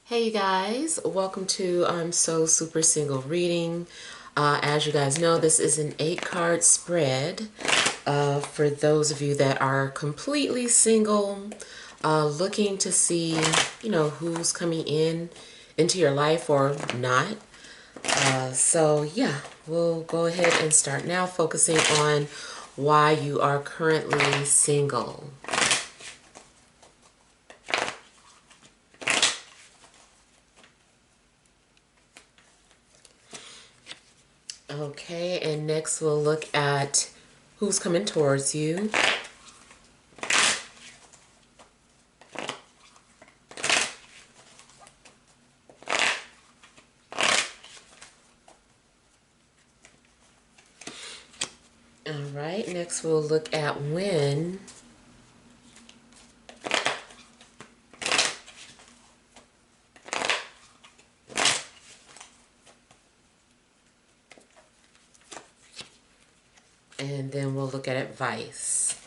Hey you guys, welcome to I'm So Super Single reading. As you guys know, this is an 8-card spread for those of you that are completely single, looking to see, who's coming into your life or not. So yeah, we'll go ahead and start now, focusing on why you are currently single. Okay, and next we'll look at who's coming towards you. All right, next we'll look at when. And then we'll look at advice.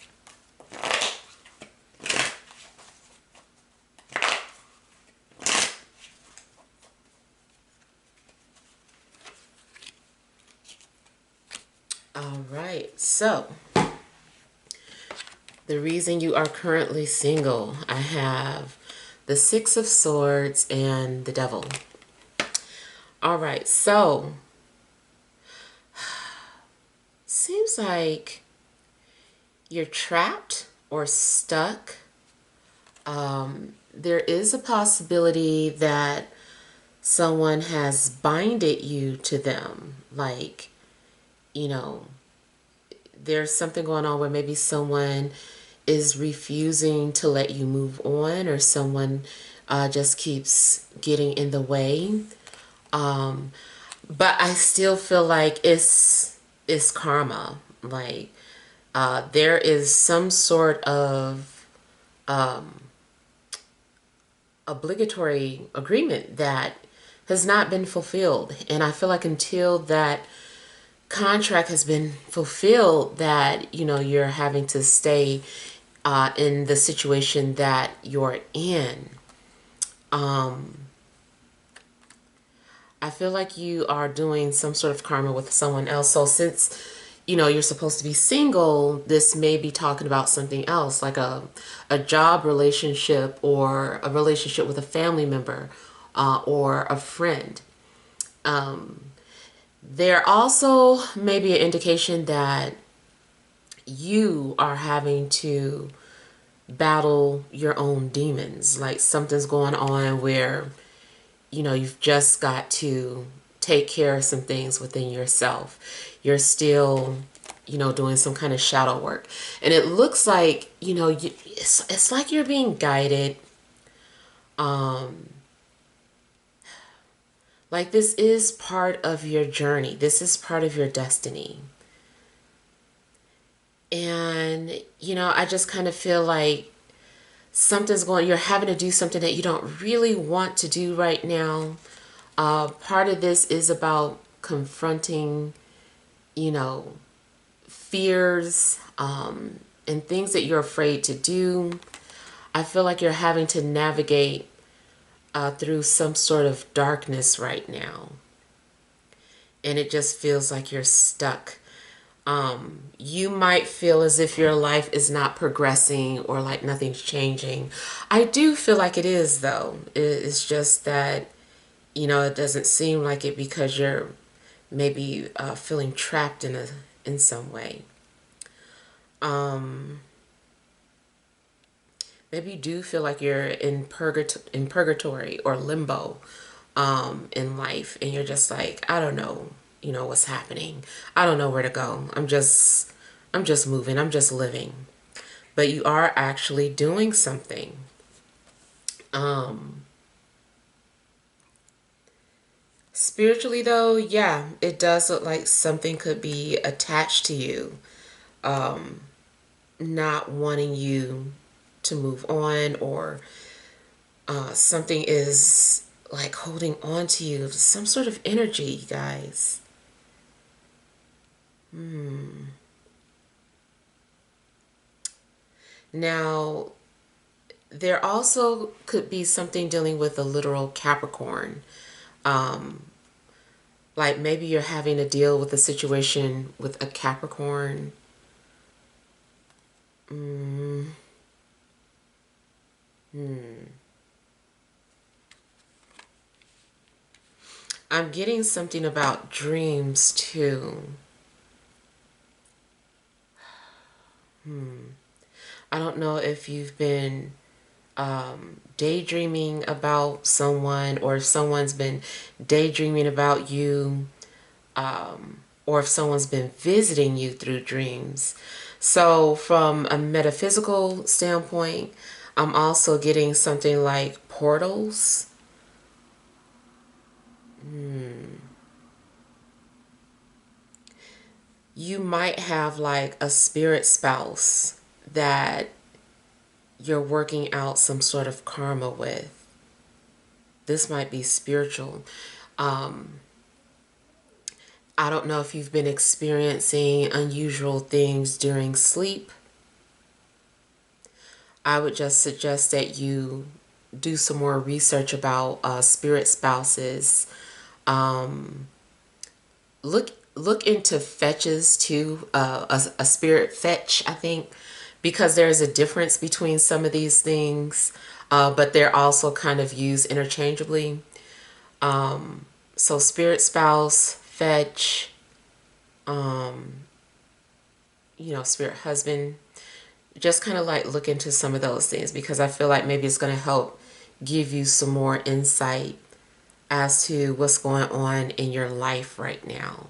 All right, so the reason you are currently single, I have the Six of Swords and the Devil. All right, so seems like you're trapped or stuck. There is a possibility that someone has binded you to them. Like, there's something going on where maybe someone is refusing to let you move on, or someone just keeps getting in the way. But I still feel like it's karma. Like there is some sort of obligatory agreement that has not been fulfilled, and I feel like until that contract has been fulfilled, that you're having to stay in the situation that you're in. I feel like you are doing some sort of karma with someone else. So since you're supposed to be single, this may be talking about something else, like a job relationship, or a relationship with a family member, or a friend. There also may be an indication that you are having to battle your own demons. Like something's going on where you've just got to take care of some things within yourself. You're still doing some kind of shadow work, and it looks like it's like you're being guided. Like this is part of your journey, this is part of your destiny. And I just kind of feel like you're having to do something that you don't really want to do right now. Part of this is about confronting, fears, and things that you're afraid to do. I feel like you're having to navigate through some sort of darkness right now. And it just feels like you're stuck. You might feel as if your life is not progressing, or like nothing's changing. I do feel like it is, though. It's just that, it doesn't seem like it, because you're maybe feeling trapped in some way. Maybe you do feel like you're in purgatory or limbo in life, and you're just like, I don't know, what's happening. I don't know where to go. I'm just moving. I'm just living. But you are actually doing something. Spiritually, though, yeah, it does look like something could be attached to you, not wanting you to move on, or something is like holding on to you, some sort of energy, guys. Now, There also could be something dealing with a literal Capricorn. Like maybe you're having to deal with a situation with a Capricorn. Mm, I'm getting something about dreams too. I don't know if you've been daydreaming about someone, or if someone's been daydreaming about you, or if someone's been visiting you through dreams. So, from a metaphysical standpoint, I'm also getting something like portals. You might have like a spirit spouse that you're working out some sort of karma with. This might be spiritual. Um, I don't know if you've been experiencing unusual things during sleep. I would just suggest that you do some more research about spirit spouses. Um, look into fetches too. A spirit fetch, I think, because there's a difference between some of these things, but they're also kind of used interchangeably. So spirit spouse, fetch, spirit husband. Just kind of like look into some of those things, because I feel like maybe it's going to help give you some more insight as to what's going on in your life right now.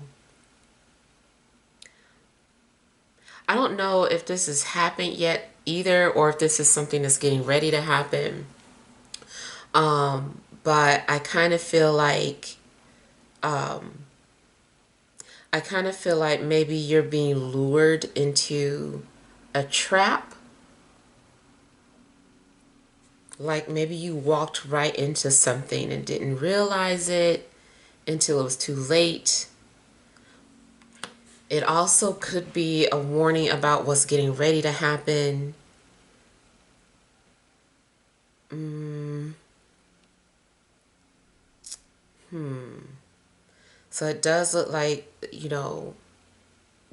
I don't know if this has happened yet either, or if this is something that's getting ready to happen. But I kind of feel like maybe you're being lured into a trap. Like maybe you walked right into something and didn't realize it until it was too late. It also could be a warning about what's getting ready to happen. Mm, so it does look like,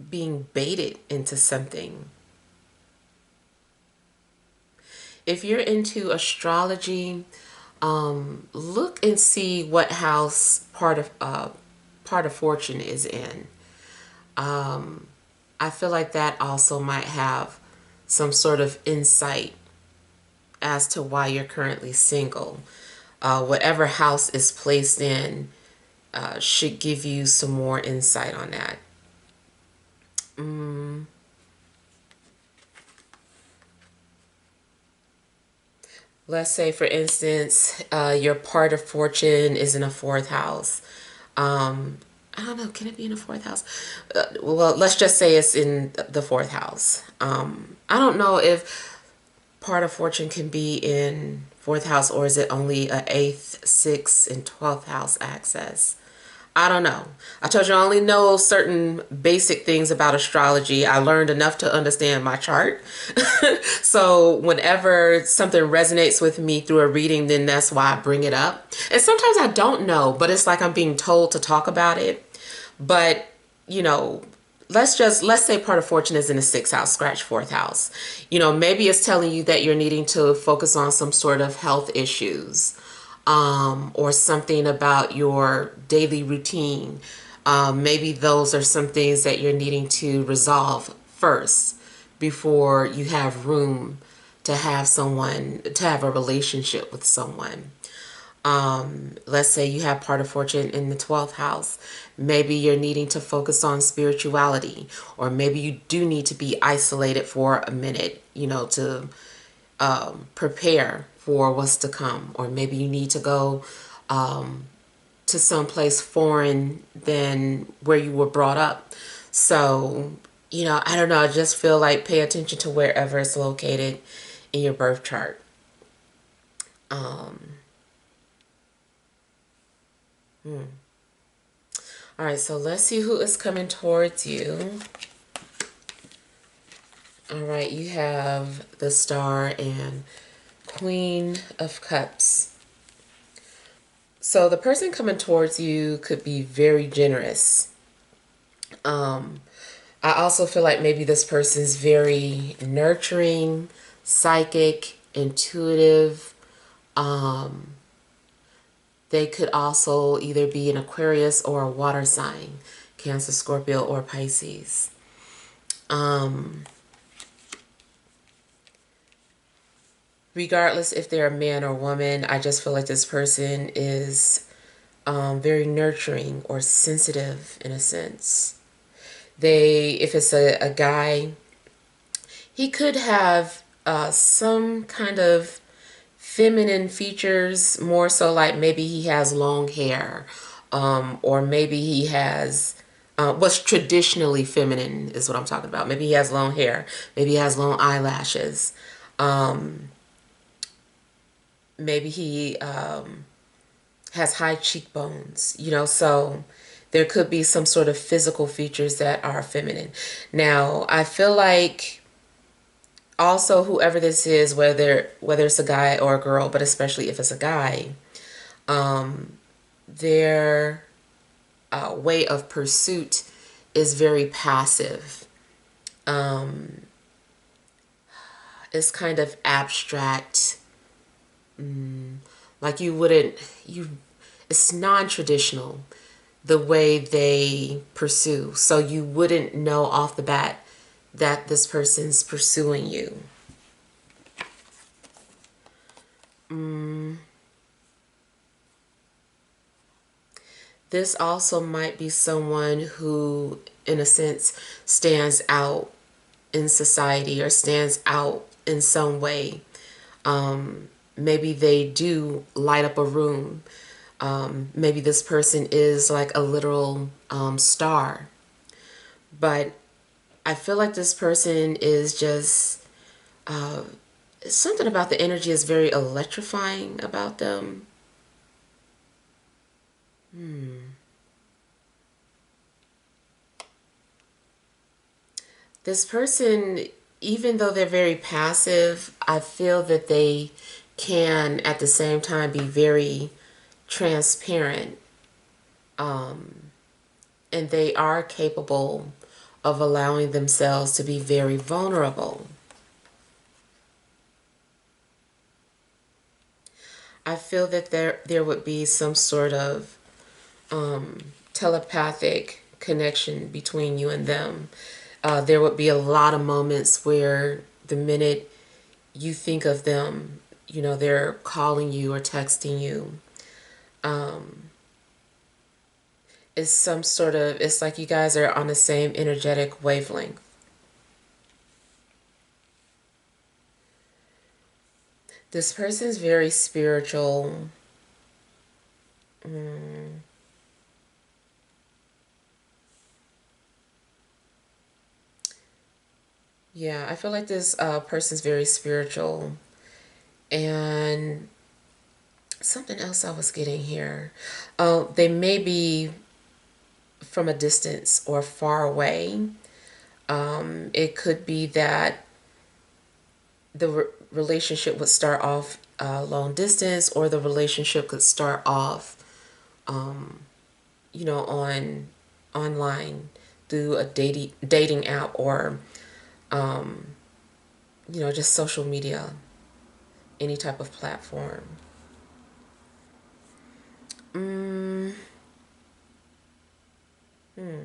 being baited into something. If you're into astrology, look and see what house part of fortune is in. I feel like that also might have some sort of insight as to why you're currently single. Whatever house is placed in should give you some more insight on that. Mm, let's say, for instance, your part of fortune is in a fourth house. Um, I don't know, can it be in a fourth house? Well, let's just say it's in the fourth house. I don't know if part of fortune can be in fourth house, or is it only a eighth, sixth, and 12th house access? I don't know. I told you I only know certain basic things about astrology. I learned enough to understand my chart. So whenever something resonates with me through a reading, then that's why I bring it up. And sometimes I don't know, but it's like I'm being told to talk about it. But, you know, let's say part of fortune is in the sixth house, scratch fourth house. Maybe it's telling you that you're needing to focus on some sort of health issues, or something about your daily routine. Maybe those are some things that you're needing to resolve first before you have room to have a relationship with someone. Let's say you have part of fortune in the 12th house. Maybe you're needing to focus on spirituality, or maybe you do need to be isolated for a minute, to prepare for what's to come. Or maybe you need to go to someplace foreign than where you were brought up. So, I don't know. I just feel like pay attention to wherever it's located in your birth chart. Um, all right, so let's see who is coming towards you. All right, you have the Star and Queen of Cups. So the person coming towards you could be very generous. I also feel like maybe this person's very nurturing, psychic, intuitive. They could also either be an Aquarius or a water sign, Cancer, Scorpio, or Pisces. Regardless if they're a man or woman, I just feel like this person is very nurturing or sensitive in a sense. If it's a guy, he could have some kind of feminine features, more so like maybe he has long hair, or maybe he has what's traditionally feminine is what I'm talking about. Maybe he has long hair, maybe he has long eyelashes, maybe he has high cheekbones, so there could be some sort of physical features that are feminine. Now, I feel like also whoever this is, whether it's a guy or a girl, but especially if it's a guy, their way of pursuit is very passive. It's kind of abstract. Like it's non-traditional the way they pursue. So you wouldn't know off the bat that this person's pursuing you. This also might be someone who, in a sense, stands out in society or stands out in some way. Maybe they do light up a room. Maybe this person is like a literal star. But I feel like this person is just something about the energy is very electrifying about them. This person, even though they're very passive, I feel that they can at the same time be very transparent, and they are capable of allowing themselves to be very vulnerable. I feel that there would be some sort of telepathic connection between you and them. There would be a lot of moments where the minute you think of them, they're calling you or texting you. It's like you guys are on the same energetic wavelength. This person's very spiritual. Yeah, I feel like this person's very spiritual. And something else I was getting here. They may be from a distance or far away. It could be that the relationship would start off long distance, or the relationship could start off, on online through a dating app, or just social media, any type of platform. Mm, hmm.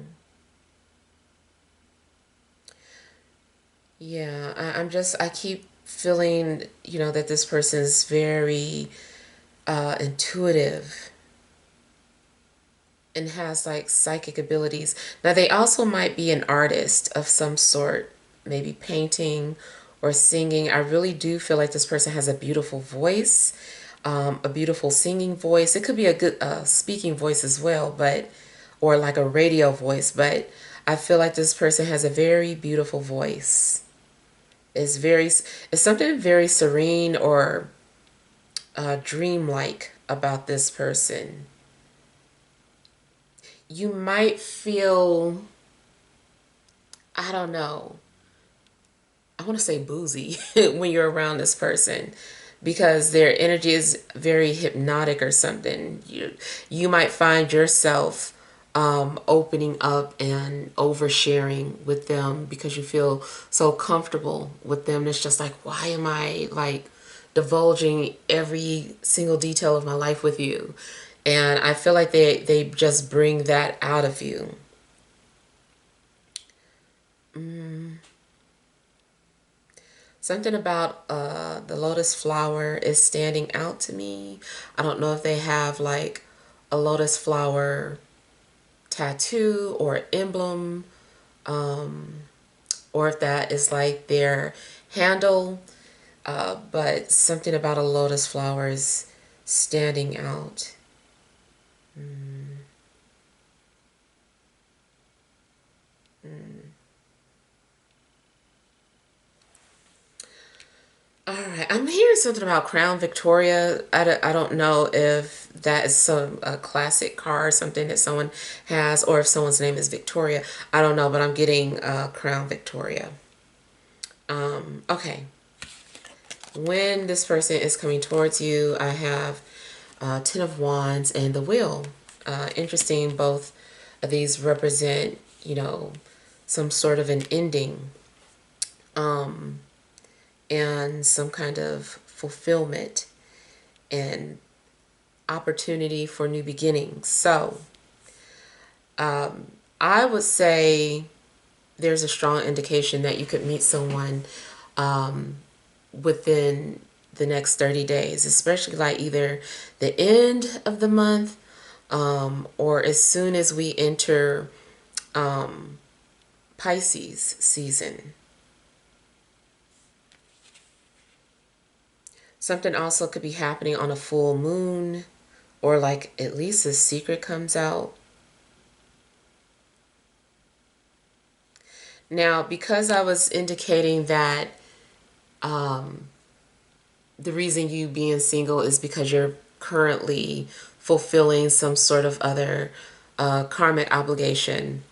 Yeah, I keep feeling, that this person is very intuitive and has like psychic abilities. Now, they also might be an artist of some sort, maybe painting or singing. I really do feel like this person has a beautiful voice, a beautiful singing voice. It could be a good speaking voice as well, or like a radio voice, but I feel like this person has a very beautiful voice. It's something very serene or dreamlike about this person. You might feel, I don't know, I want to say boozy when you're around this person. because their energy is very hypnotic or something. You might find yourself opening up and oversharing with them because you feel so comfortable with them. It's just like, why am I like divulging every single detail of my life with you? And I feel like they just bring that out of you. Something about the lotus flower is standing out to me. I don't know if they have like a lotus flower tattoo or emblem, or if that is like their handle, but something about a lotus flower is standing out. All right, I'm hearing something about Crown Victoria. I don't know if that is some a classic car or something that someone has, or if someone's name is Victoria. I don't know, but I'm getting Crown Victoria. Okay. When this person is coming towards you, I have Ten of Wands and the Wheel. Interesting, both of these represent, some sort of an ending, and some kind of fulfillment and opportunity for new beginnings. So I would say there's a strong indication that you could meet someone within the next 30 days, especially like either the end of the month, or as soon as we enter Pisces season. Something also could be happening on a full moon, or like at least a secret comes out. Now, because I was indicating that the reason you being single is because you're currently fulfilling some sort of other karmic obligation,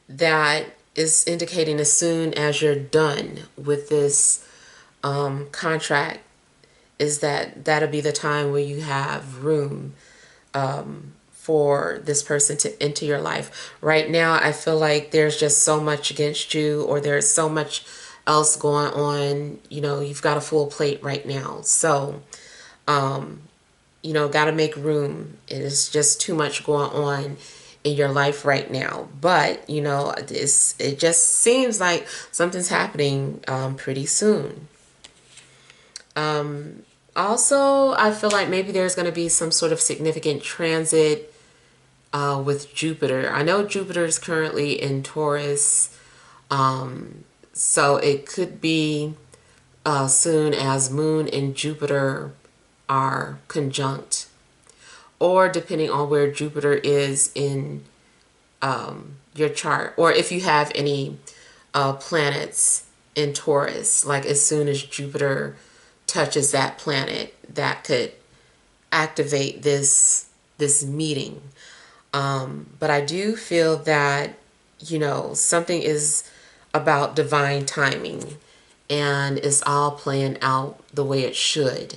that is indicating as soon as you're done with this contract, is that'll be the time where you have room for this person to enter your life. Right now, I feel like there's just so much against you, or there's so much else going on. You've got a full plate right now. So, got to make room. It is just too much going on in your life right now. But, it just seems like something's happening pretty soon. Also, I feel like maybe there's going to be some sort of significant transit with Jupiter. I know Jupiter is currently in Taurus, so it could be soon as Moon and Jupiter are conjunct, or depending on where Jupiter is in your chart, or if you have any planets in Taurus, like as soon as Jupiter touches that planet, that could activate this meeting. But I do feel that something is about divine timing, and it's all playing out the way it should.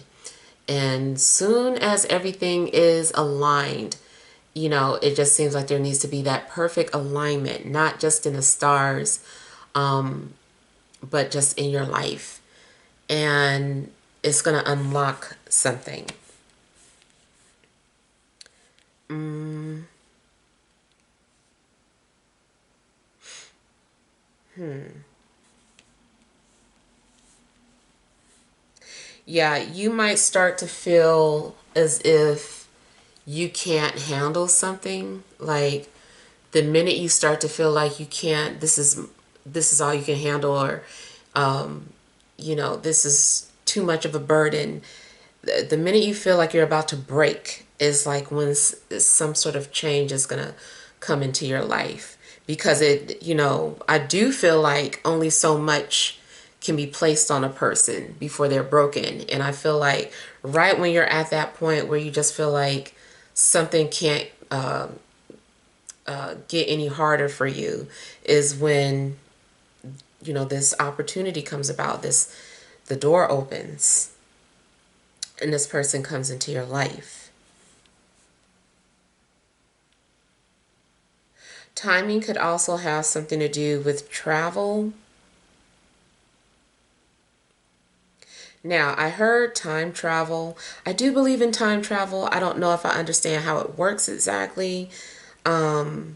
And soon as everything is aligned, it just seems like there needs to be that perfect alignment, not just in the stars, but just in your life. And it's going to unlock something. Yeah, you might start to feel as if you can't handle something. Like the minute you start to feel like you can't, this is all you can handle, or this is too much of a burden. The minute you feel like you're about to break is like when some sort of change is going to come into your life. Because I do feel like only so much can be placed on a person before they're broken. And I feel like right when you're at that point where you just feel like something can't get any harder for you is when, this opportunity comes about, the door opens. and this person comes into your life. Timing could also have something to do with travel. Now, I heard time travel. I do believe in time travel. I don't know if I understand how it works exactly. Or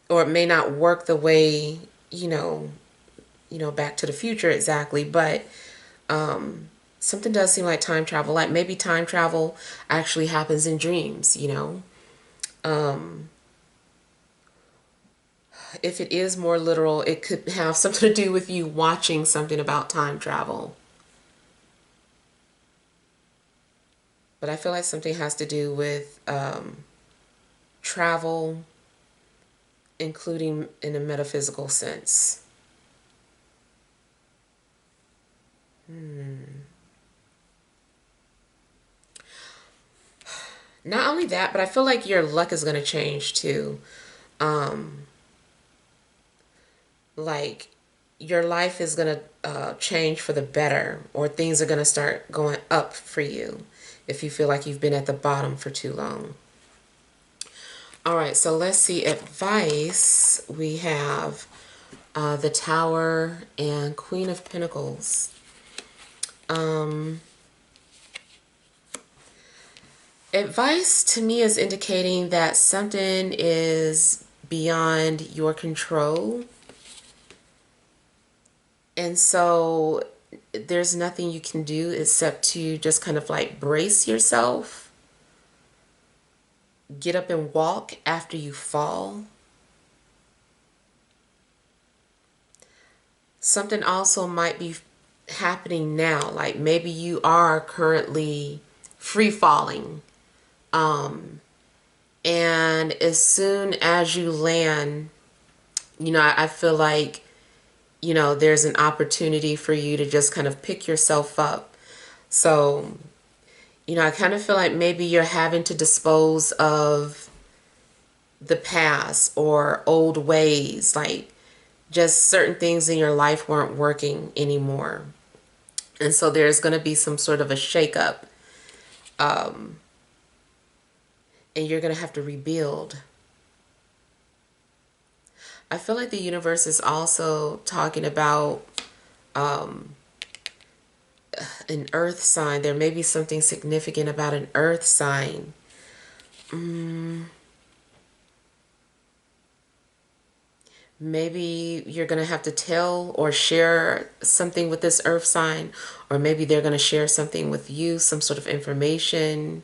it may not work the way, Back to the Future exactly, but something does seem like time travel. Like maybe time travel actually happens in dreams. If it is more literal, it could have something to do with you watching something about time travel. But I feel like something has to do with travel, including in a metaphysical sense. Not only that, but I feel like your luck is going to change too. Um, like your life is going to change for the better, or things are going to start going up for you if you feel like you've been at the bottom for too long. All right, so let's see advice. We have the Tower and Queen of Pentacles. Advice to me is indicating that something is beyond your control. And so there's nothing you can do except to just kind of like brace yourself, get up and walk after you fall. Something also might be happening now, like maybe you are currently free falling. And as soon as you land, I feel like, there's an opportunity for you to just kind of pick yourself up. So, I kind of feel like maybe you're having to dispose of the past or old ways, like just certain things in your life weren't working anymore. And so there's going to be some sort of a shakeup. And you're going to have to rebuild. I feel like the universe is also talking about an earth sign. There may be something significant about an earth sign. Maybe you're going to have to tell or share something with this earth sign, or maybe they're going to share something with you, some sort of information.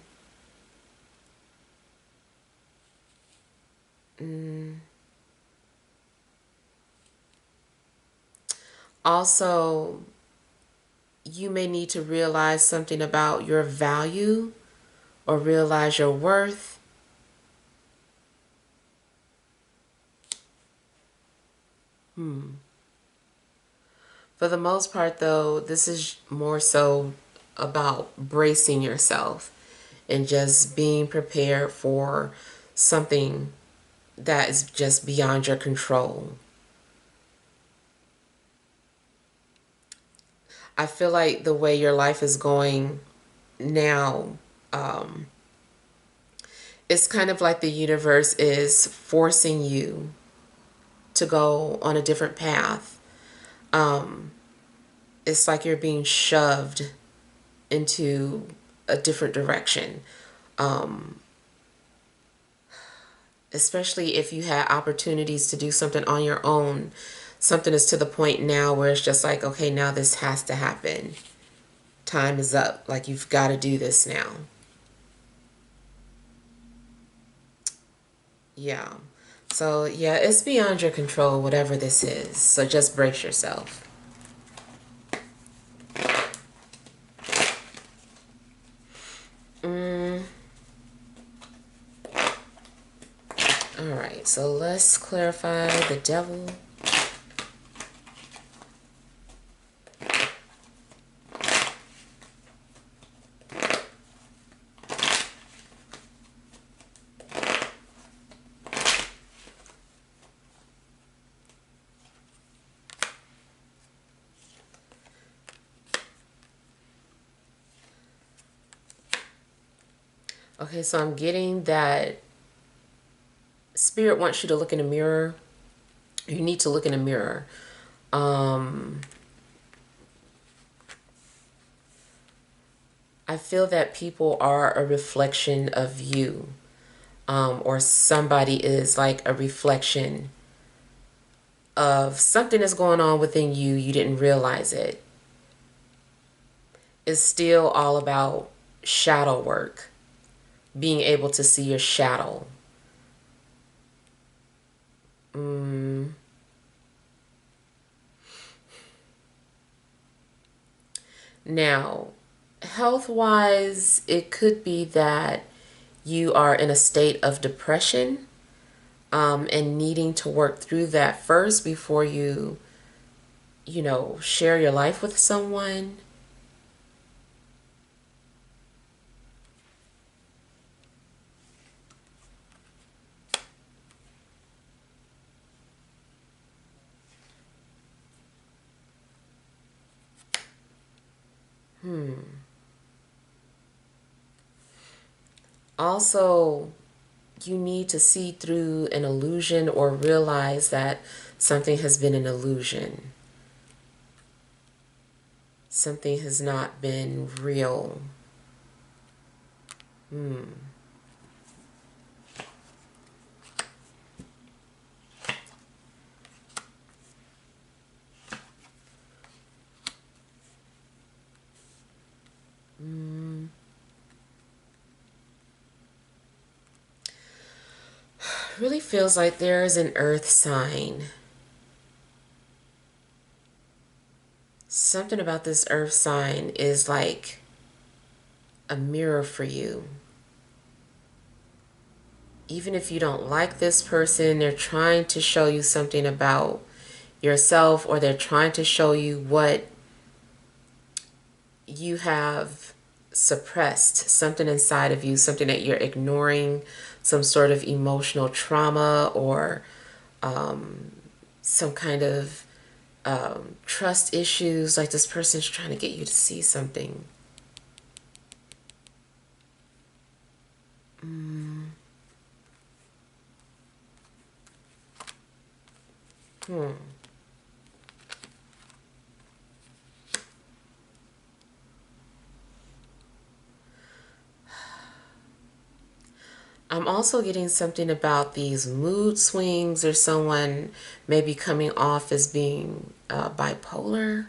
Also, you may need to realize something about your value or realize your worth. For the most part, though, this is more so about bracing yourself and just being prepared for something that is just beyond your control. I feel like the way your life is going now, it's kind of like the universe is forcing you to go on a different path. It's like you're being shoved into a different direction. Especially if you had opportunities to do something on your own. Something is to the point now where it's just like, okay, now this has to happen. Time is up. Like, you've got to do this now. Yeah. So, yeah, it's beyond your control, whatever this is. So just brace yourself. All right, so let's clarify the devil. Okay, so I'm getting that Spirit wants you to look in a mirror. You need to look in a mirror. I feel that people are a reflection of you, or somebody is like a reflection of something that's going on within you. You didn't realize it. It's still all about shadow work, being able to see your shadow. Now, health wise, it could be that you are in a state of depression, and needing to work through that first before you share your life with someone. Also, you need to see through an illusion or realize that something has been an illusion. Something has not been real. Really feels like there is an earth sign. Something about this earth sign is like a mirror for you. Even if you don't like this person, they're trying to show you something about yourself, or they're trying to show you what you have suppressed, something inside of you, something that you're ignoring, some sort of emotional trauma, or some kind of trust issues. Like this person's trying to get you to see something. I'm also getting something about these mood swings, or someone maybe coming off as being bipolar.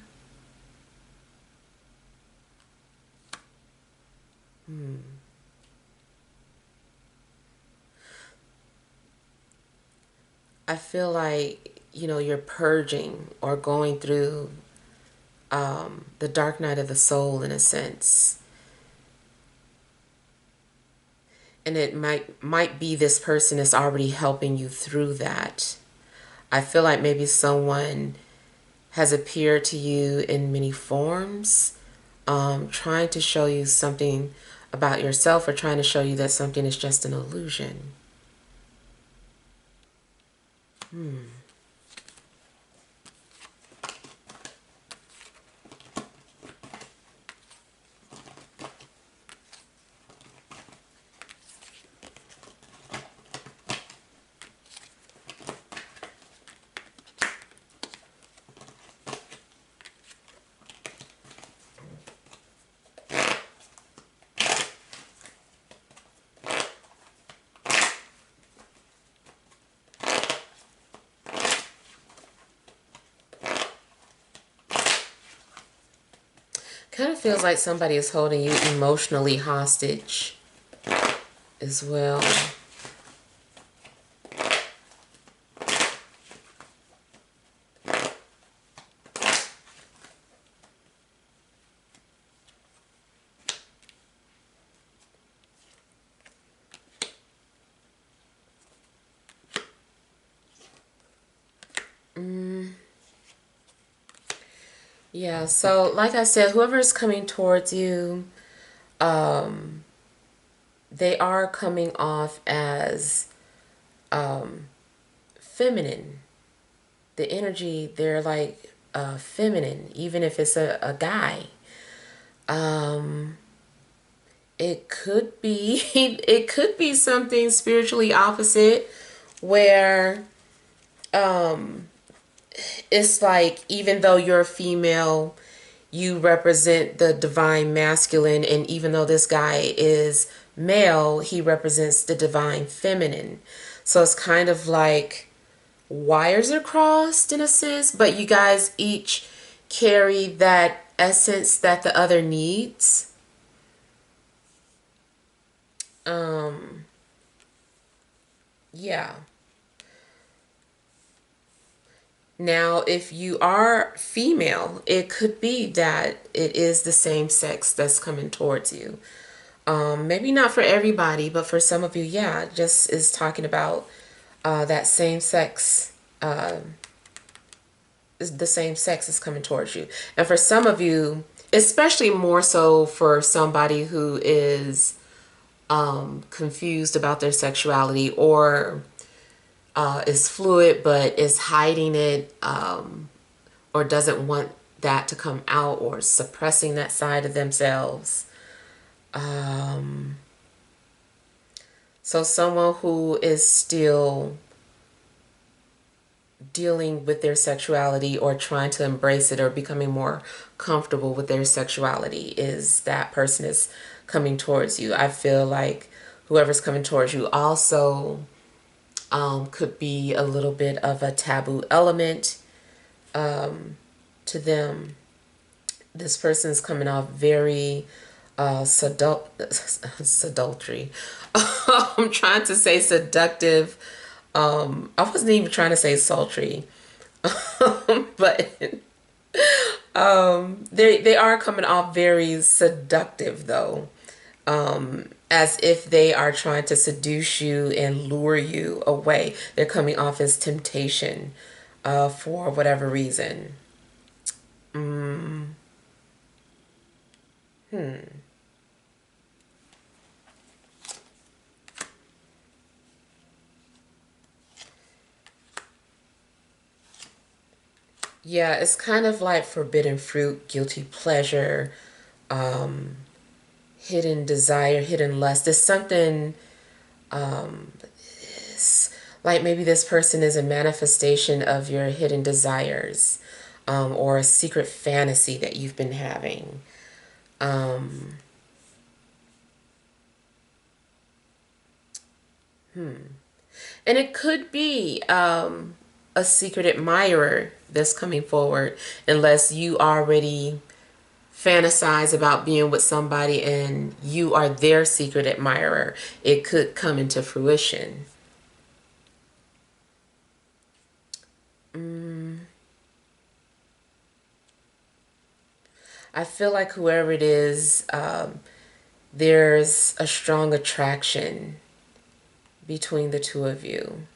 I feel like, you're purging or going through the dark night of the soul in a sense. And it might be this person is already helping you through that. I feel like maybe someone has appeared to you in many forms, trying to show you something about yourself, or trying to show you that something is just an illusion. Kind of feels like somebody is holding you emotionally hostage as well. Yeah, so like I said, whoever is coming towards you, they are coming off as feminine. The energy, they're like feminine, even if it's a guy. It could be it could be something spiritually opposite where it's like even though you're female, you represent the divine masculine, and even though this guy is male, he represents the divine feminine. So it's kind of like wires are crossed in a sense, but you guys each carry that essence that the other needs. Yeah. Now, if you are female, it could be that it is the same sex that's coming towards you. Maybe not for everybody, but for some of you, yeah, just is talking about that same sex. The same sex is coming towards you, and for some of you, especially more so for somebody who is confused about their sexuality or is fluid but is hiding it, or doesn't want that to come out or suppressing that side of themselves. So someone who is still dealing with their sexuality or trying to embrace it or becoming more comfortable with their sexuality, is that person is coming towards you. I feel like whoever's coming towards you also could be a little bit of a taboo element to them. This person's coming off very seductory. I'm trying to say seductive. I wasn't even trying to say sultry, but they are coming off very seductive though, as if they are trying to seduce you and lure you away. They're coming off as temptation for whatever reason. Yeah, it's kind of like forbidden fruit, guilty pleasure, hidden desire, hidden lust. There's something like maybe this person is a manifestation of your hidden desires, or a secret fantasy that you've been having. And it could be a secret admirer that's coming forward, unless you already fantasize about being with somebody and you are their secret admirer. It could come into fruition. I feel like whoever it is, there's a strong attraction between the two of you.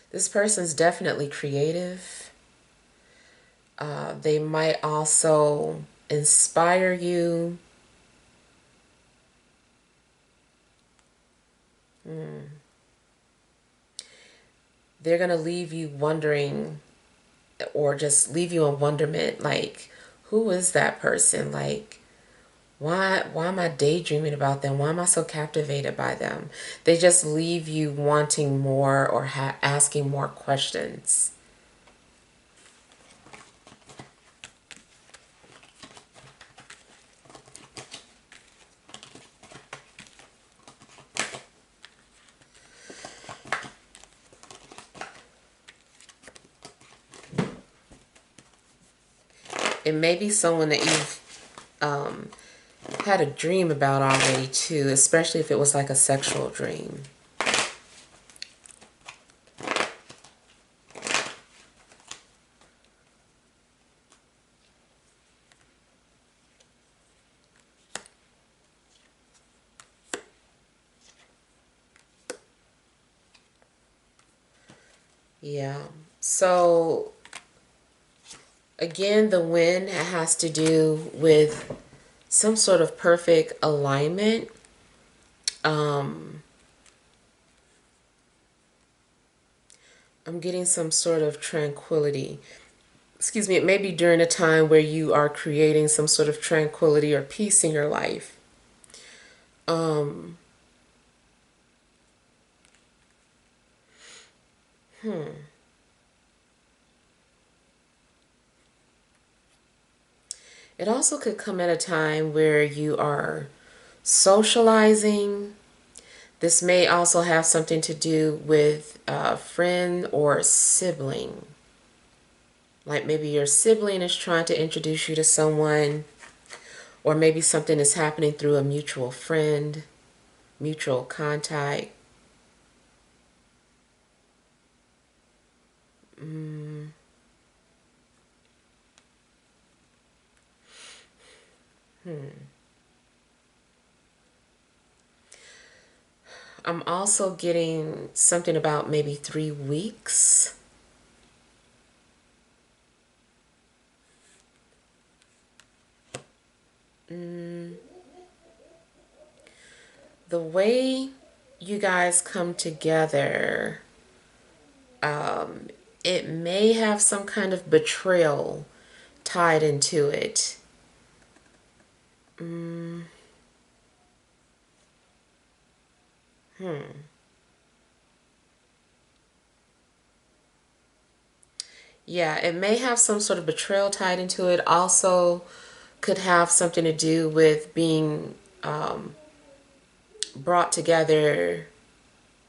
This person's definitely creative. They might also inspire you. They're going to leave you wondering, or just leave you in wonderment, like, who is that person? Like, why am I daydreaming about them? Why am I so captivated by them? They just leave you wanting more or asking more questions. It may be someone that you've had a dream about already too, especially if it was like a sexual dream. Yeah. So again, the win has to do with some sort of perfect alignment. I'm getting some sort of tranquility. Excuse me, it may be during a time where you are creating some sort of tranquility or peace in your life. Um, it also could come at a time where you are socializing. This may also have something to do with a friend or sibling. Like maybe your sibling is trying to introduce you to someone, or maybe something is happening through a mutual friend, mutual contact. Mm, hmm. I'm also getting something about maybe 3 weeks. Mm, the way you guys come together, um, it may have some kind of betrayal tied into it. Mm, hmm. Yeah, it may have some sort of betrayal tied into it. Also, could have something to do with being brought together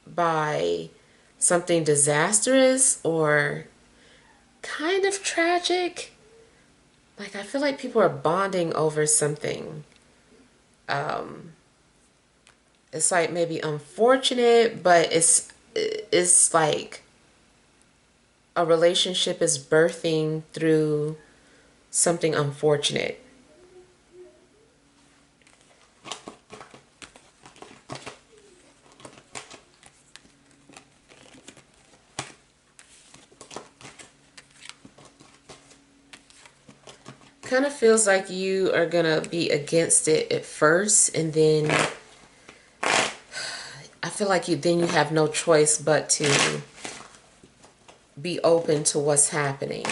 by something disastrous or kind of tragic. Like, I feel like people are bonding over something. Um, it's like maybe unfortunate, but it's like a relationship is birthing through something unfortunate. Kind of feels like you are gonna be against it at first, and then I feel like you have no choice but to be open to what's happening.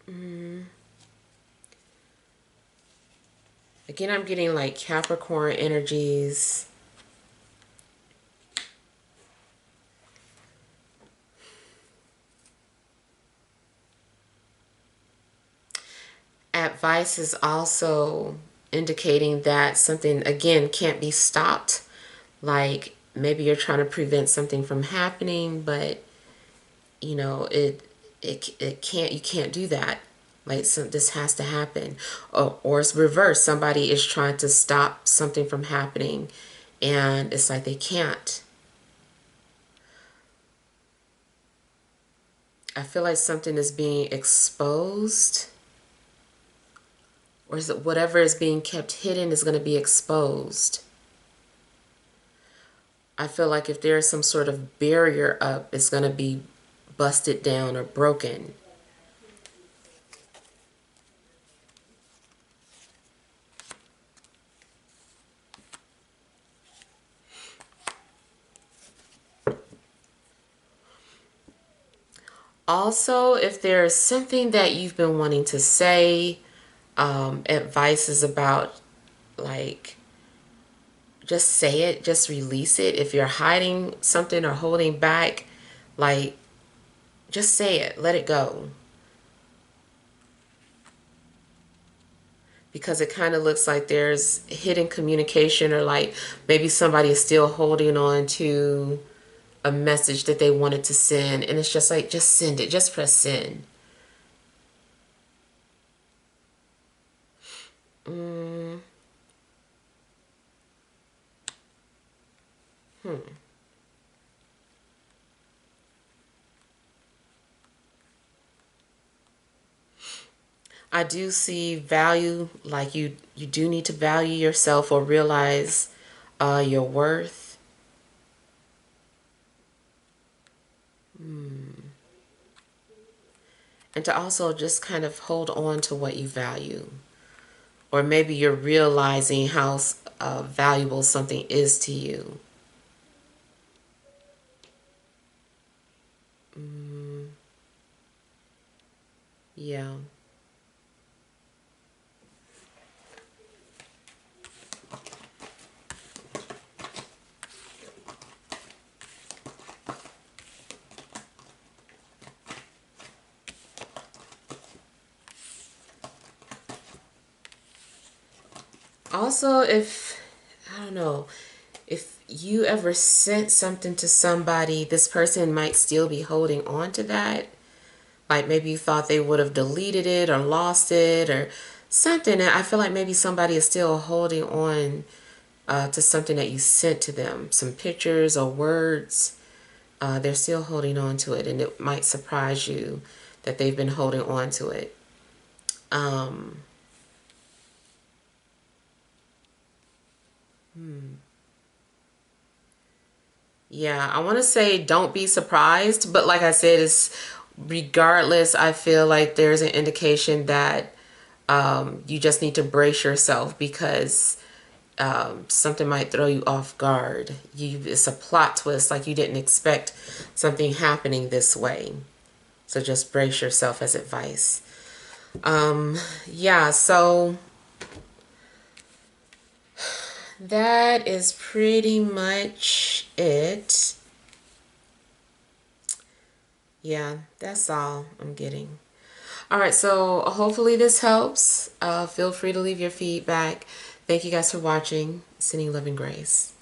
Mm. Again, I'm getting like Capricorn energies. Advice is also indicating that something, again, can't be stopped. Like maybe you're trying to prevent something from happening, but you know, it can't, you can't do that. Like, so this has to happen. Or it's reverse. Somebody is trying to stop something from happening and it's like they can't. I feel like something is being exposed, or is it whatever is being kept hidden is going to be exposed. I feel like if there is some sort of barrier up, it's going to be busted down or broken. Also, if there's something that you've been wanting to say, advice is about like just say it, just release it. If you're hiding something or holding back, like just say it, let it go. Because it kind of looks like there's hidden communication, or like maybe somebody is still holding on to a message that they wanted to send, and it's just like, just send it, just press send. mm, hmm. I do see value, like you do need to value yourself or realize your worth. And to also just kind of hold on to what you value. Or maybe you're realizing how valuable something is to you. Yeah. Also, if, I don't know, if you ever sent something to somebody, this person might still be holding on to that. Like maybe you thought they would have deleted it or lost it or something. And I feel like maybe somebody is still holding on to something that you sent to them, some pictures or words. They're still holding on to it, and it might surprise you that they've been holding on to it. Um, yeah, I want to say don't be surprised, but like I said, it's regardless, I feel like there's an indication that you just need to brace yourself because something might throw you off guard. It's a plot twist, like you didn't expect something happening this way. So just brace yourself as advice. Yeah, so that is pretty much it. Yeah, that's all I'm getting. All right, so hopefully this helps. Feel free to leave your feedback. Thank you guys for watching. Sending love and grace.